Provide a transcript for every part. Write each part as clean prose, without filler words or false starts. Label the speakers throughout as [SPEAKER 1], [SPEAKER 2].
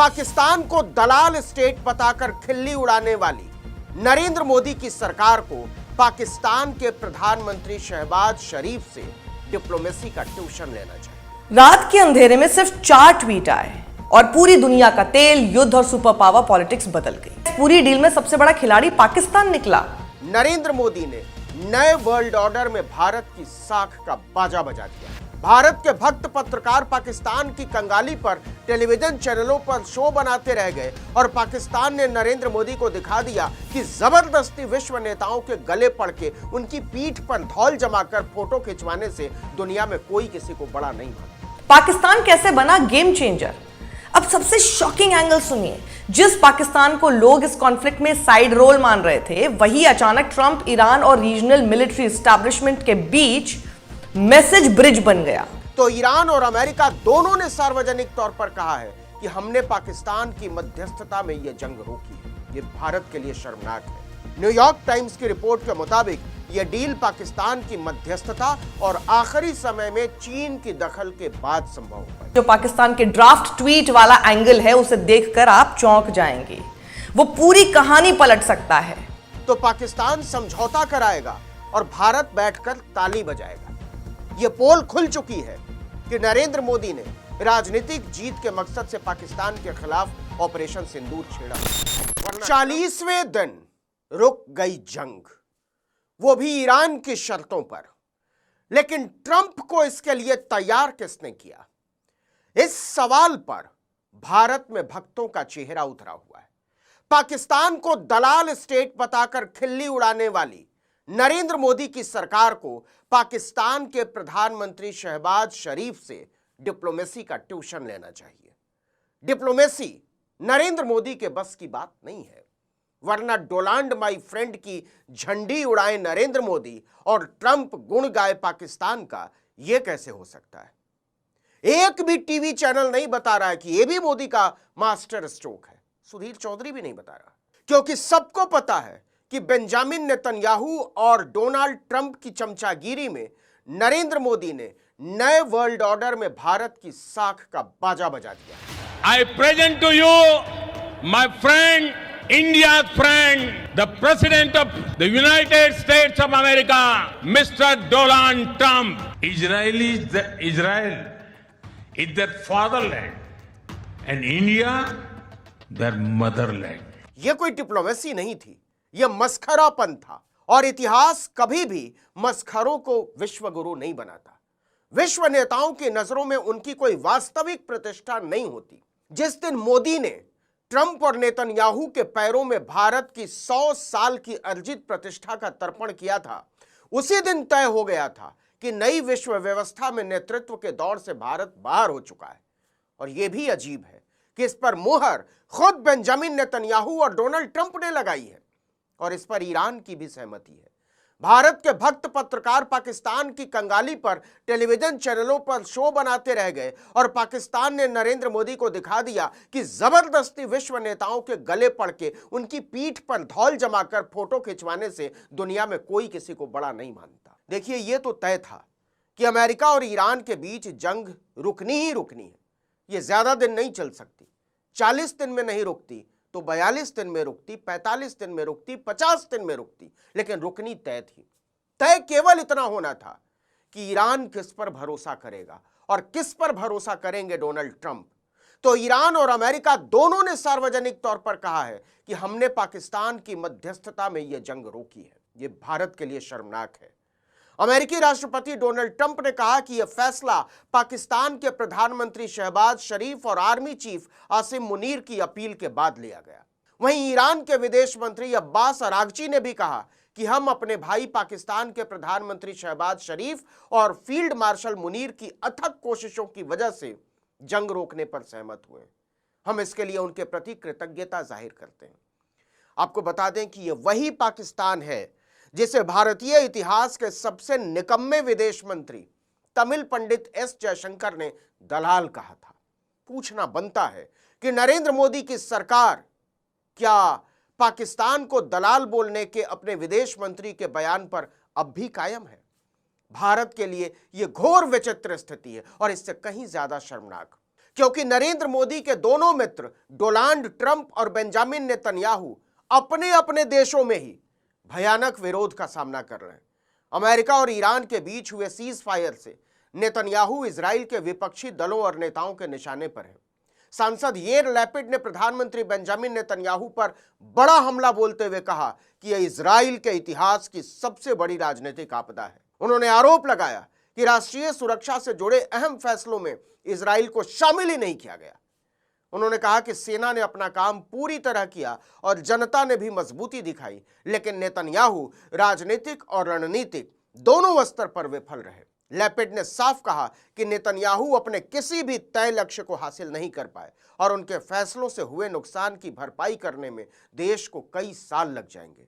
[SPEAKER 1] पाकिस्तान को दलाल स्टेट बताकर खिल्ली उड़ाने वाली नरेंद्र मोदी की सरकार को पाकिस्तान के प्रधानमंत्री शहबाज शरीफ से डिप्लोमेसी का ट्यूशन लेना चाहिए।
[SPEAKER 2] रात के अंधेरे में सिर्फ 4 ट्वीट आए और पूरी दुनिया का तेल, युद्ध और सुपर पावर पॉलिटिक्स बदल गई। पूरी डील में सबसे बड़ा खिलाड़ी पाकिस्तान निकला।
[SPEAKER 1] नरेंद्र मोदी ने नए वर्ल्ड ऑर्डर में भारत की साख का बाजा बजा दिया। भारत के भक्त पत्रकार पाकिस्तान की कंगाली पर टेलीविजन चैनलों पर शो बनाते रह गए और पाकिस्तान ने नरेंद्र मोदी को दिखा दिया कि जबरदस्ती विश्व नेताओं के गले पड़ के उनकी पीठ पर धौल जमाकर फोटो खिंचवाने से दुनिया में कोई किसी को बड़ा नहीं मानता।
[SPEAKER 2] पाकिस्तान कैसे बना गेम चेंजर? अब सबसे शॉकिंग एंगल सुनिए। जिस पाकिस्तान को लोग इस कॉन्फ्लिक्ट में साइड रोल मान रहे थे, वही अचानक ट्रंप, ईरान और रीजनल मिलिट्री एस्टैब्लिशमेंट के बीच मैसेज ब्रिज बन गया।
[SPEAKER 1] तो ईरान और अमेरिका दोनों ने सार्वजनिक तौर पर कहा है कि हमने पाकिस्तान की मध्यस्थता में यह जंग रोकी है। ये भारत के लिए शर्मनाक है। न्यूयॉर्क टाइम्स की रिपोर्ट के मुताबिक यह डील पाकिस्तान की मध्यस्थता और आखिरी समय में चीन की दखल के बाद संभव हुआ।
[SPEAKER 2] जो पाकिस्तान के ड्राफ्ट ट्वीट वाला एंगल है, उसे देखकर आप चौंक जाएंगे। वो पूरी कहानी पलट सकता है।
[SPEAKER 1] तो पाकिस्तान समझौता कराएगा और भारत बैठकर ताली बजाएगा। यह पोल खुल चुकी है कि नरेंद्र मोदी ने राजनीतिक जीत के मकसद से पाकिस्तान के खिलाफ ऑपरेशन सिंदूर छेड़ा। 40वें दिन रुक गई जंग, वो भी ईरान की शर्तों पर। लेकिन ट्रंप को इसके लिए तैयार किसने किया? इस सवाल पर भारत में भक्तों का चेहरा उतरा हुआ है। पाकिस्तान को दलाल स्टेट बताकर खिल्ली उड़ाने वाली नरेंद्र मोदी की सरकार को पाकिस्तान के प्रधानमंत्री शहबाज शरीफ से डिप्लोमेसी का ट्यूशन लेना चाहिए। डिप्लोमेसी नरेंद्र मोदी के बस की बात नहीं है, वरना डोनाल्ड माई फ्रेंड की झंडी उड़ाए नरेंद्र मोदी और ट्रंप गुण गाए पाकिस्तान का, यह कैसे हो सकता है? एक भी टीवी चैनल नहीं बता रहा है कि यह भी मोदी का मास्टर स्ट्रोक है। सुधीर चौधरी भी नहीं बता रहा, क्योंकि सबको पता है कि बेंजामिन नेतन्याहू और डोनाल्ड ट्रंप की चमचागिरी में नरेंद्र मोदी ने नए वर्ल्ड ऑर्डर में भारत की साख का बाजा बजा दिया।
[SPEAKER 3] I present to you my friend, India's friend, the President of the United States of America, Mr. Donald Trump. Israel is their fatherland, and India their motherland.
[SPEAKER 1] यह कोई डिप्लोमेसी नहीं थी, यह मस्खरापन था। और इतिहास कभी भी मस्खरों को विश्व गुरु नहीं बनाता। विश्व नेताओं की नजरों में उनकी कोई वास्तविक प्रतिष्ठा नहीं होती। जिस दिन मोदी ने ट्रंप और नेतन्याहू के पैरों में भारत की 100 साल की अर्जित प्रतिष्ठा का तर्पण किया था, उसी दिन तय हो गया था कि नई विश्व व्यवस्था में नेतृत्व के दौर से भारत बाहर हो चुका है। और यह भी अजीब है कि इस पर मुहर खुद बेंजामिन नेतन्याहू और डोनाल्ड ट्रंप ने लगाई है और इस पर ईरान की भी सहमति है। भारत के भक्त पत्रकार पाकिस्तान की कंगाली पर टेलीविजन चैनलों पर शो बनाते रह गए और पाकिस्तान ने नरेंद्र मोदी को दिखा दिया कि जबरदस्ती विश्व नेताओं के गले पड़ के उनकी पीठ पर धौल जमाकर फोटो खिंचवाने से दुनिया में कोई किसी को बड़ा नहीं मानता। देखिए, यह तो तय था कि अमेरिका और ईरान के बीच जंग रुकनी ही रुकनी है। यह ज्यादा दिन नहीं चल सकती। 40 दिन में नहीं रुकती तो 42 दिन में रुकती, 45 दिन में रुकती, 50 दिन में रुकती, लेकिन रुकनी तय थी। तय केवल इतना होना था कि ईरान किस पर भरोसा करेगा और किस पर भरोसा करेंगे डोनाल्ड ट्रंप। तो ईरान और अमेरिका दोनों ने सार्वजनिक तौर पर कहा है कि हमने पाकिस्तान की मध्यस्थता में यह जंग रोकी है। यह भारत के लिए शर्मनाक है। अमेरिकी राष्ट्रपति डोनाल्ड ट्रंप ने कहा कि यह फैसला पाकिस्तान के प्रधानमंत्री शहबाज शरीफ और आर्मी चीफ आसिम मुनीर की अपील के बाद लिया गया। वहीं ईरान के विदेश मंत्री अब्बास अरागची ने भी कहा कि हम अपने भाई पाकिस्तान के प्रधानमंत्री शहबाज शरीफ और फील्ड मार्शल मुनीर की अथक कोशिशों की वजह से जंग रोकने पर सहमत हुए। हम इसके लिए उनके प्रति कृतज्ञता जाहिर करते हैं। आपको बता दें कि यह वही पाकिस्तान है जिसे भारतीय इतिहास के सबसे निकम्मे विदेश मंत्री तमिल पंडित एस जयशंकर ने दलाल कहा था। पूछना बनता है कि नरेंद्र मोदी की सरकार क्या पाकिस्तान को दलाल बोलने के अपने विदेश मंत्री के बयान पर अब भी कायम है? भारत के लिए यह घोर विचित्र स्थिति है और इससे कहीं ज्यादा शर्मनाक क्योंकि नरेंद्र मोदी के दोनों मित्र डोनाल्ड ट्रंप और बेंजामिन नेतन्याहू अपने अपने देशों में ही भयानक विरोध का सामना कर रहे हैं। अमेरिका और ईरान के बीच हुए सीज फायर से नेतन्याहू इजराइल के विपक्षी दलों और नेताओं के निशाने पर है। सांसद येर लैपिड ने प्रधानमंत्री बेंजामिन नेतन्याहू पर बड़ा हमला बोलते हुए कहा कि यह इजराइल के इतिहास की सबसे बड़ी राजनीतिक आपदा है। उन्होंने आरोप लगाया कि राष्ट्रीय सुरक्षा से जुड़े अहम फैसलों में इजराइल को शामिल ही नहीं किया गया। उन्होंने कहा कि सेना ने अपना काम पूरी तरह किया और जनता ने भी मजबूती दिखाई, लेकिन नेतन्याहू राजनीतिक और रणनीतिक दोनों स्तर पर विफल रहे। लैपिड ने साफ कहा कि नेतन्याहू अपने किसी भी तय लक्ष्य को हासिल नहीं कर पाए और उनके फैसलों से हुए नुकसान की भरपाई करने में देश को कई साल लग जाएंगे।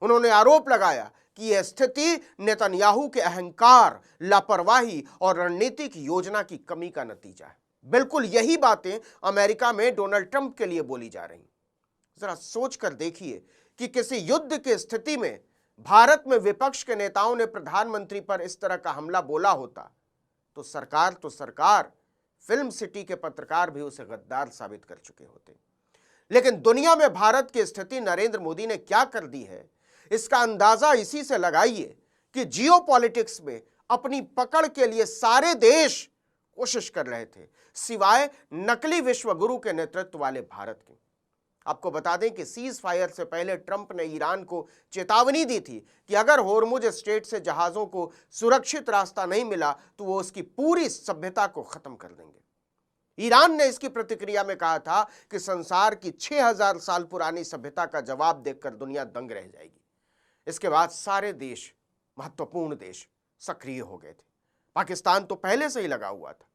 [SPEAKER 1] उन्होंने आरोप लगाया कि यह स्थिति नेतन्याहू के अहंकार, लापरवाही और रणनीतिक योजना की कमी का नतीजा है। बिल्कुल यही बातें अमेरिका में डोनाल्ड ट्रंप के लिए बोली जा रही। जरा सोचकर देखिए कि किसी युद्ध की स्थिति में भारत में विपक्ष के नेताओं ने प्रधानमंत्री पर इस तरह का हमला बोला होता तो सरकार, फिल्म सिटी के पत्रकार भी उसे गद्दार साबित कर चुके होते। लेकिन दुनिया में भारत की स्थिति नरेंद्र मोदी ने क्या कर दी है, इसका अंदाजा इसी से लगाइए कि जियोपॉलिटिक्स में अपनी पकड़ के लिए सारे देश कोशिश कर रहे थे, सिवाय नकली विश्वगुरु के नेतृत्व वाले भारत के। आपको बता दें कि सीज फायर से पहले ट्रंप ने ईरान को चेतावनी दी थी कि अगर होर्मुज स्ट्रेट से जहाजों को सुरक्षित रास्ता नहीं मिला तो वो उसकी पूरी सभ्यता को खत्म कर देंगे। ईरान ने इसकी प्रतिक्रिया में कहा था कि संसार की 6000 साल पुरानी सभ्यता का जवाब देखकर दुनिया दंग रह जाएगी। इसके बाद सारे देश, महत्वपूर्ण देश सक्रिय हो गए थे। पाकिस्तान तो पहले से ही लगा हुआ था।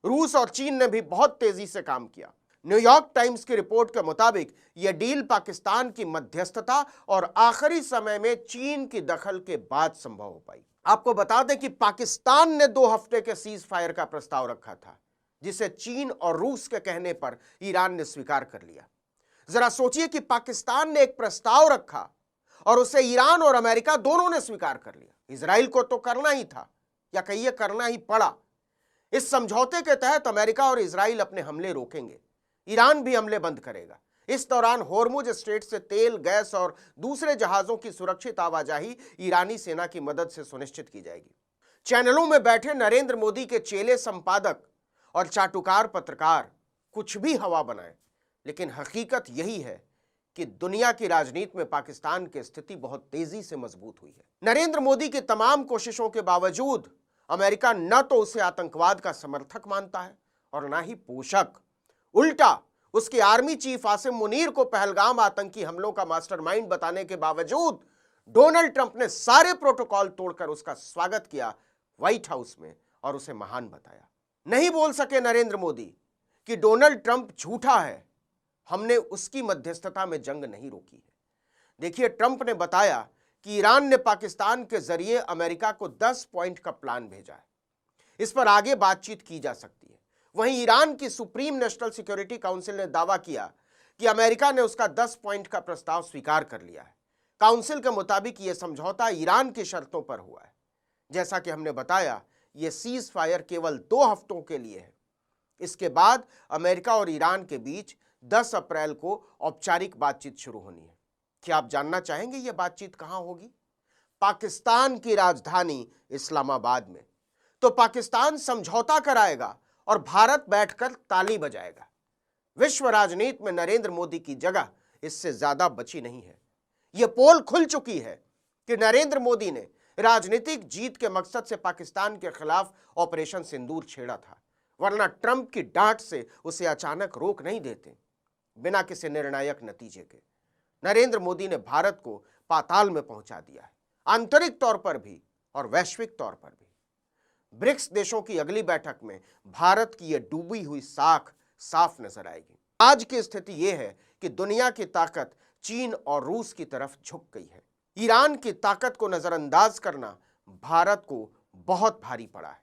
[SPEAKER 1] रूस और चीन ने भी बहुत तेजी से काम किया। न्यूयॉर्क टाइम्स की रिपोर्ट के मुताबिक यह डील पाकिस्तान की मध्यस्थता और आखिरी समय में चीन की दखल के बाद संभव हो पाई। आपको बता दें कि पाकिस्तान ने 2 हफ्ते के सीज फायर का प्रस्ताव रखा था, जिसे चीन और रूस के कहने पर ईरान ने स्वीकार कर लिया। जरा सोचिए कि पाकिस्तान ने एक प्रस्ताव रखा और उसे ईरान और अमेरिका दोनों ने स्वीकार कर लिया। इजराइल को तो करना ही था, या कहिए करना ही पड़ा। इस समझौते के तहत अमेरिका और इजराइल अपने हमले रोकेंगे, ईरान भी हमले बंद करेगा। इस दौरान होर्मुज स्ट्रेट से तेल, गैस और दूसरे जहाजों की सुरक्षित आवाजाही ईरानी सेना की मदद से सुनिश्चित की जाएगी। चैनलों में बैठे नरेंद्र मोदी के चेले संपादक और चाटुकार पत्रकार कुछ भी हवा बनाएं, लेकिन हकीकत यही है कि दुनिया की राजनीति में पाकिस्तान की स्थिति बहुत तेजी से मजबूत हुई है। नरेंद्र मोदी की तमाम कोशिशों के बावजूद अमेरिका न तो उसे आतंकवाद का समर्थक मानता है और न ही पोषक। उल्टा उसके आर्मी चीफ आसिम मुनीर को पहलगाम आतंकी हमलों का मास्टरमाइंड बताने के बावजूद डोनाल्ड ट्रंप ने सारे प्रोटोकॉल तोड़कर उसका स्वागत किया व्हाइट हाउस में और उसे महान बताया। नहीं बोल सके नरेंद्र मोदी कि डोनाल्ड ट्रंप झूठा है, हमने उसकी मध्यस्थता में जंग नहीं रोकी है। देखिए, ट्रंप ने बताया कि ईरान ने पाकिस्तान के जरिए अमेरिका को 10 पॉइंट का प्लान भेजा है, इस पर आगे बातचीत की जा सकती है। वहीं ईरान की सुप्रीम नेशनल सिक्योरिटी काउंसिल ने दावा किया कि अमेरिका ने उसका 10 पॉइंट का प्रस्ताव स्वीकार कर लिया है। काउंसिल के मुताबिक यह समझौता ईरान की शर्तों पर हुआ है। जैसा कि हमने बताया, यह सीज फायर केवल 2 हफ्तों के लिए है। इसके बाद अमेरिका और ईरान के बीच 10 अप्रैल को औपचारिक बातचीत शुरू होनी है। क्या आप जानना चाहेंगे यह बातचीत कहां होगी? पाकिस्तान की राजधानी इस्लामाबाद में। तो पाकिस्तान समझौता कराएगा और भारत बैठकर ताली बजाएगा। विश्व राजनीति में नरेंद्र मोदी की जगह इससे ज्यादा बची नहीं है। यह पोल खुल चुकी है कि नरेंद्र मोदी ने राजनीतिक जीत के मकसद से पाकिस्तान के खिलाफ ऑपरेशन सिंदूर छेड़ा था, वरना ट्रंप की डांट से उसे अचानक रोक नहीं देते बिना किसी निर्णायक नतीजे के। नरेंद्र मोदी ने भारत को पाताल में पहुंचा दिया है, आंतरिक तौर पर भी और वैश्विक तौर पर भी। ब्रिक्स देशों की अगली बैठक में भारत की यह डूबी हुई साख साफ नजर आएगी। आज की स्थिति यह है कि दुनिया की ताकत चीन और रूस की तरफ झुक गई है। ईरान की ताकत को नजरअंदाज करना भारत को बहुत भारी पड़ा है।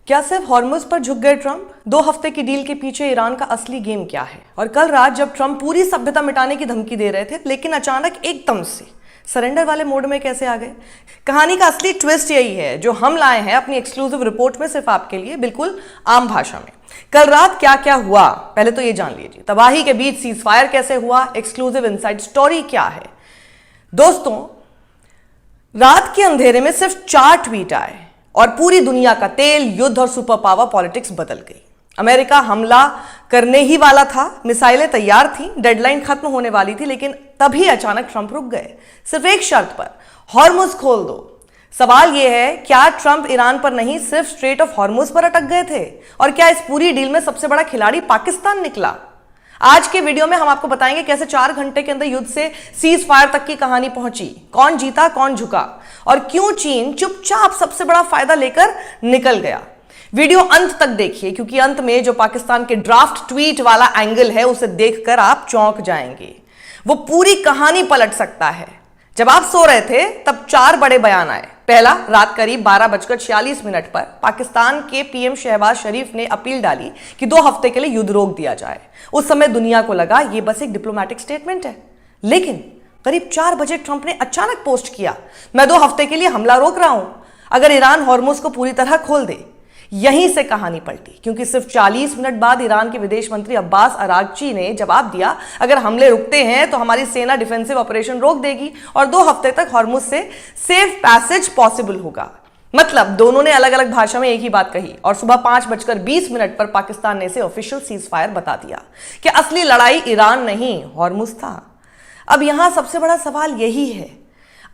[SPEAKER 2] क्या सिर्फ हॉर्मुज पर झुक गए ट्रंप? 2 हफ्ते की डील के पीछे ईरान का असली गेम क्या है? और कल रात जब ट्रंप पूरी सभ्यता मिटाने की धमकी दे रहे थे, लेकिन अचानक एकदम से सरेंडर वाले मोड में कैसे आ गए? कहानी का असली ट्विस्ट यही है जो हम लाए हैं अपनी एक्सक्लूसिव रिपोर्ट में सिर्फ आपके लिए, बिल्कुल आम भाषा में। कल रात क्या क्या हुआ पहले तो ये जान लीजिए। तबाही के बीच सीज फायर कैसे हुआ, एक्सक्लूसिव इनसाइड स्टोरी क्या है। दोस्तों, रात के अंधेरे में सिर्फ 4 ट्वीट आए और पूरी दुनिया का तेल, युद्ध और सुपर पावर पॉलिटिक्स बदल गई। अमेरिका हमला करने ही वाला था, मिसाइलें तैयार थी, डेडलाइन खत्म होने वाली थी, लेकिन तभी अचानक ट्रंप रुक गए, सिर्फ एक शर्त पर, हॉर्मुज खोल दो। सवाल यह है, क्या ट्रंप ईरान पर नहीं सिर्फ स्ट्रेट ऑफ हॉर्मुज पर अटक गए थे? और क्या इस पूरी डील में सबसे बड़ा खिलाड़ी पाकिस्तान निकला? आज के वीडियो में हम आपको बताएंगे कैसे 4 घंटे के अंदर युद्ध से सीज फायर तक की कहानी पहुंची, कौन जीता कौन झुका, और क्यों चीन चुपचाप सबसे बड़ा फायदा लेकर निकल गया। वीडियो अंत तक देखिए, क्योंकि अंत में जो पाकिस्तान के ड्राफ्ट ट्वीट वाला एंगल है उसे देखकर आप चौंक जाएंगे। वो पूरी कहानी पलट सकता है। जब आप सो रहे थे तब 4 बड़े बयान आए। पहला, रात करीब 12:46 पर पाकिस्तान के पीएम शहबाज शरीफ ने अपील डाली कि 2 हफ्ते के लिए युद्ध रोक दिया जाए। उस समय दुनिया को लगा ये बस एक डिप्लोमेटिक स्टेटमेंट है, लेकिन करीब 4 बजे ट्रंप ने अचानक पोस्ट किया, मैं 2 हफ्ते के लिए हमला रोक रहा हूं अगर ईरान हॉर्मुज को पूरी तरह खोल दे। यहीं से कहानी पलटी, क्योंकि सिर्फ 40 मिनट बाद ईरान के विदेश मंत्री अब्बास अरागची ने जवाब दिया, अगर हमले रुकते हैं तो हमारी सेना डिफेंसिव ऑपरेशन रोक देगी और 2 हफ्ते तक हॉर्मुज से सेफ पैसेज पॉसिबल होगा। मतलब दोनों ने अलग अलग भाषा में एक ही बात कही और सुबह 5:20 पर पाकिस्तान ने इसे ऑफिशियल सीज फायर बता दिया कि असली लड़ाई ईरान नहीं हॉर्मुज था। अब यहां सबसे बड़ा सवाल यही है,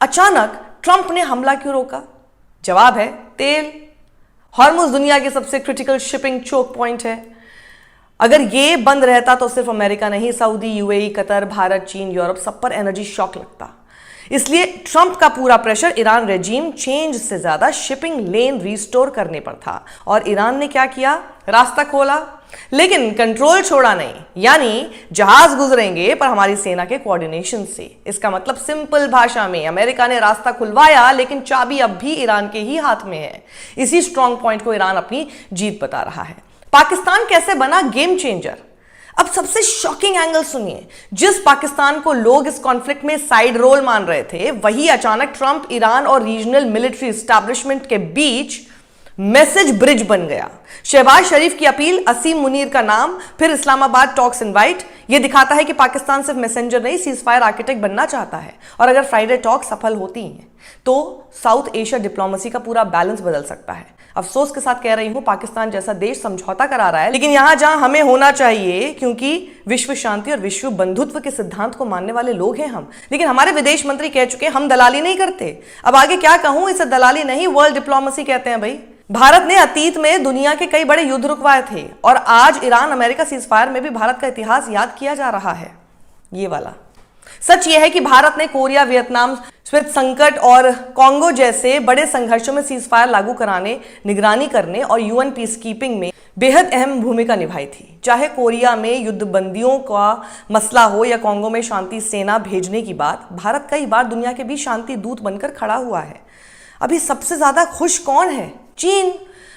[SPEAKER 2] अचानक ट्रंप ने हमला क्यों रोका? जवाब है तेल। हॉर्मुज दुनिया के सबसे क्रिटिकल शिपिंग चोक पॉइंट है। अगर ये बंद रहता तो सिर्फ अमेरिका नहीं, सऊदी, यूएई, कतर, भारत, चीन, यूरोप सब पर एनर्जी शॉक लगता। इसलिए ट्रंप का पूरा प्रेशर ईरान रेजिम चेंज से ज्यादा शिपिंग लेन रिस्टोर करने पर था। और ईरान ने क्या किया? रास्ता खोला, लेकिन कंट्रोल छोड़ा नहीं। यानी जहाज गुजरेंगे पर हमारी सेना के कोऑर्डिनेशन से। इसका मतलब सिंपल भाषा में, अमेरिका ने रास्ता खुलवाया लेकिन चाबी अब भी ईरान के ही हाथ में है। इसी स्ट्रॉन्ग पॉइंट को ईरान अपनी जीत बता रहा है। पाकिस्तान कैसे बना गेम चेंजर? अब सबसे शॉकिंग एंगल सुनिए। जिस पाकिस्तान को लोग इस कॉन्फ्लिक्ट में साइड रोल मान रहे थे, वही अचानक ट्रंप, ईरान और रीजनल मिलिट्री एस्टैब्लिशमेंट के बीच मैसेज ब्रिज बन गया। शहबाज शरीफ की अपील, असीम मुनीर का नाम, फिर इस्लामाबाद टॉक्स इनवाइट। यह दिखाता है कि पाकिस्तान सिर्फ मैसेंजर नहीं, सीज फायर आर्किटेक्ट बनना चाहता है। और अगर फ्राइडे टॉक सफल होती हैं तो साउथ एशिया डिप्लोमेसी का पूरा बैलेंस बदल सकता है। अफसोस के साथ कह रही हूं, पाकिस्तान जैसा देश समझौता करा रहा है, लेकिन यहां जहां हमें होना चाहिए, क्योंकि विश्व शांति और विश्व बंधुत्व के सिद्धांत को मानने वाले लोग हैं हम। लेकिन हमारे विदेश मंत्री कह चुके हम दलाली नहीं करते। अब आगे क्या कहूं, इसे दलाली नहीं वर्ल्ड डिप्लोमेसी कहते हैं भाई। भारत ने अतीत में दुनिया के कई बड़े युद्ध रुकवाए थे और आज ईरान अमेरिका सीजफायर में भी भारत का इतिहास याद किया जा रहा है। ये वाला सच यह है कि भारत ने कोरिया, वियतनाम, श्वेत संकट और कॉन्गो जैसे बड़े संघर्षों में सीजफायर लागू कराने, निगरानी करने और यूएन पीस कीपिंग में बेहद अहम भूमिका निभाई थी। चाहे कोरिया में युद्धबंदियों का मसला हो या कॉन्गो में शांति सेना भेजने की बात, भारत कई बार दुनिया के बीच शांति दूत बनकर खड़ा हुआ है। अभी सबसे ज्यादा खुश कौन है? चीन।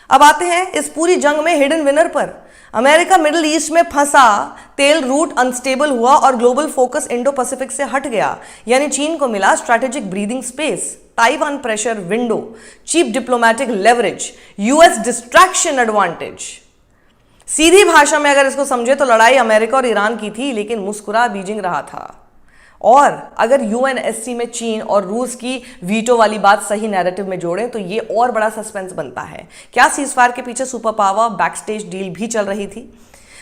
[SPEAKER 2] अब आते हैं इस पूरी जंग में हिडन विनर पर। अमेरिका मिडिल ईस्ट में फंसा, तेल रूट अनस्टेबल हुआ और ग्लोबल फोकस इंडो पैसिफिक से हट गया। यानी चीन को मिला strategic breathing space, Taiwan pressure window, cheap diplomatic leverage, US distraction advantage. सीधी भाषा में अगर इसको समझे तो लड़ाई अमेरिका और ईरान की थी, लेकिन मुस्कुरा बीजिंग रहा था। और अगर यूएनएससी में चीन और रूस की वीटो वाली बात सही नैरेटिव में जोड़ें तो ये और बड़ा सस्पेंस बनता है। क्या सीजफायर के पीछे सुपर पावर बैकस्टेज डील भी चल रही थी?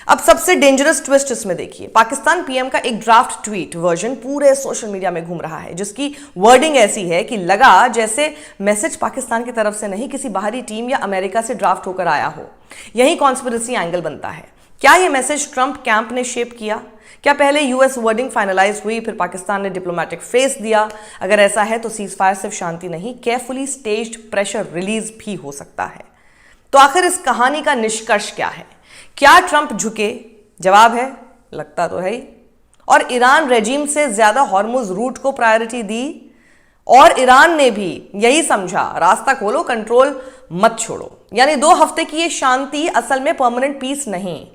[SPEAKER 2] अब सबसे डेंजरस ट्विस्ट इसमें देखिए। पाकिस्तान पीएम का एक ड्राफ्ट ट्वीट वर्जन पूरे सोशल मीडिया में घूम रहा है, जिसकी वर्डिंग ऐसी है कि लगा जैसे मैसेज पाकिस्तान की तरफ से नहीं, किसी बाहरी टीम या अमेरिका से ड्राफ्ट होकर आया हो। यही कॉन्स्पिरेसी एंगल बनता है। क्या यह मैसेज ट्रंप कैंप ने शेप किया? क्या पहले यूएस वर्डिंग फाइनलाइज हुई, फिर पाकिस्तान ने डिप्लोमेटिक फेस दिया? अगर ऐसा है तो सीजफायर सिर्फ शांति नहीं, केयरफुली स्टेज्ड प्रेशर रिलीज भी हो सकता है। तो आखिर इस कहानी का निष्कर्ष क्या है? क्या ट्रंप झुके? जवाब है लगता तो है ही। और ईरान रेजिम से ज्यादा हॉर्मुज रूट को प्रायोरिटी दी और ईरान ने भी यही समझा, रास्ता खोलो, कंट्रोल मत छोड़ो। यानी 2 हफ्ते की ये शांति असल में परमानेंट पीस नहीं,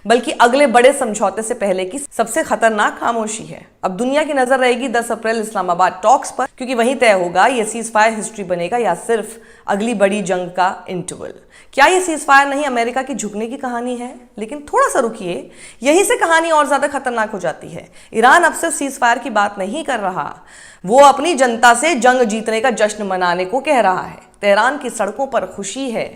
[SPEAKER 2] बल्कि अगले बड़े समझौते से पहले की सबसे खतरनाक खामोशी है। अब दुनिया की नजर रहेगी 10 अप्रैल इस्लामाबाद टॉक्स पर, क्योंकि वहीं तय होगा ये सीज फायर हिस्ट्री बनेगा या सिर्फ अगली बड़ी जंग का इंटरवल। क्या ये सीज फायर नहीं अमेरिका की झुकने की कहानी है? लेकिन थोड़ा सा रुकिए, यहीं से कहानी और ज्यादा खतरनाक हो जाती है। ईरान अब सिर्फ सीज फायर की बात नहीं कर रहा, वो अपनी जनता से जंग जीतने का जश्न मनाने को कह रहा है। तेहरान की सड़कों पर खुशी है।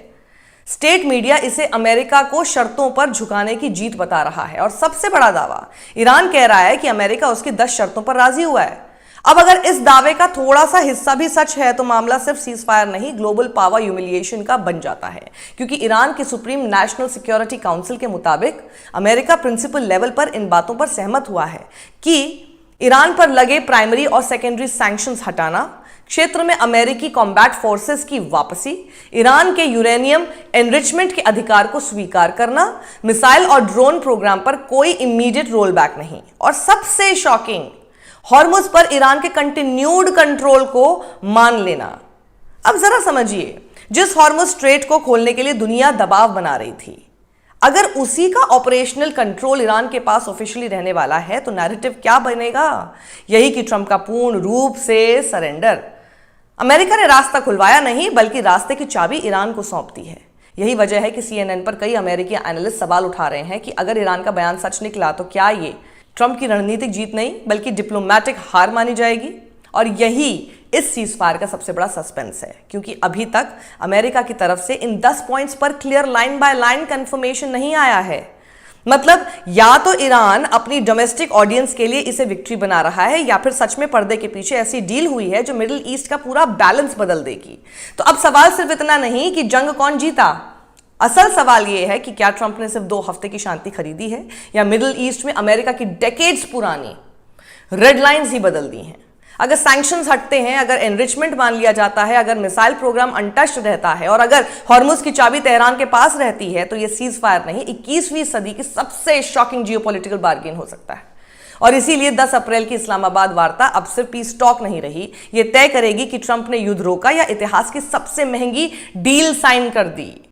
[SPEAKER 2] स्टेट मीडिया इसे अमेरिका को शर्तों पर झुकाने की जीत बता रहा है। और सबसे बड़ा दावा, ईरान कह रहा है कि अमेरिका उसकी 10 शर्तों पर राजी हुआ है। अब अगर इस दावे का थोड़ा सा हिस्सा भी सच है तो मामला सिर्फ सीज फायर नहीं, ग्लोबल पावर ह्यूमिलिएशन का बन जाता है। क्योंकि ईरान की सुप्रीम नेशनल सिक्योरिटी काउंसिल के मुताबिक अमेरिका प्रिंसिपल लेवल पर इन बातों पर सहमत हुआ है कि ईरान पर लगे प्राइमरी और सेकेंडरी सैंक्शंस हटाना, क्षेत्र में अमेरिकी कॉम्बैट फोर्सेस की वापसी, ईरान के यूरेनियम एनरिचमेंट के अधिकार को स्वीकार करना, मिसाइल और ड्रोन प्रोग्राम पर कोई इमीडिएट रोल बैक नहीं, और सबसे शॉकिंग, हॉर्मुज पर ईरान के कंटिन्यूड कंट्रोल को मान लेना। अब जरा समझिए, जिस हॉर्मुज स्ट्रेट को खोलने के लिए दुनिया दबाव बना रही थी, अगर उसी का ऑपरेशनल कंट्रोल ईरान के पास ऑफिशियली रहने वाला है तो नैरेटिव क्या बनेगा? यही कि ट्रंप का पूर्ण रूप से सरेंडर। अमेरिका ने रास्ता खुलवाया नहीं, बल्कि रास्ते की चाबी ईरान को सौंप दी है। यही वजह है कि CNN पर कई अमेरिकी एनालिस्ट सवाल उठा रहे हैं कि अगर ईरान का बयान सच निकला तो क्या ये ट्रंप की रणनीतिक जीत नहीं बल्कि डिप्लोमैटिक हार मानी जाएगी? और यही इस सीज फायर का सबसे बड़ा सस्पेंस है, क्योंकि अभी तक अमेरिका की तरफ से इन 10 पॉइंट्स पर clear line by line confirmation नहीं आया है। मतलब या तो ईरान अपनी डोमेस्टिक ऑडियंस के लिए इसे विक्ट्री बना रहा है, या फिर सच में पर्दे के पीछे ऐसी डील हुई है जो मिडिल ईस्ट का पूरा बैलेंस बदल देगी। तो अब सवाल सिर्फ इतना नहीं कि जंग कौन जीता, असल सवाल यह है कि क्या ट्रंप ने सिर्फ 2 हफ्ते की शांति खरीदी है, या मिडिल ईस्ट में अमेरिका की डेकेड्स पुरानी रेड लाइंस ही बदल दी हैं। अगर सैंक्शंस हटते हैं, अगर एनरिचमेंट मान लिया जाता है, अगर मिसाइल प्रोग्राम अनटच्ड रहता है, और अगर हॉर्मुज की चाबी तेहरान के पास रहती है, तो यह सीज फायर नहीं 21वीं सदी की सबसे शॉकिंग जियोपॉलिटिकल बार्गेन हो सकता है। और इसीलिए 10 अप्रैल की इस्लामाबाद वार्ता अब सिर्फ पीस टॉक नहीं रही, यह तय करेगी कि ट्रंप ने युद्ध रोका या इतिहास की सबसे महंगी डील साइन कर दी।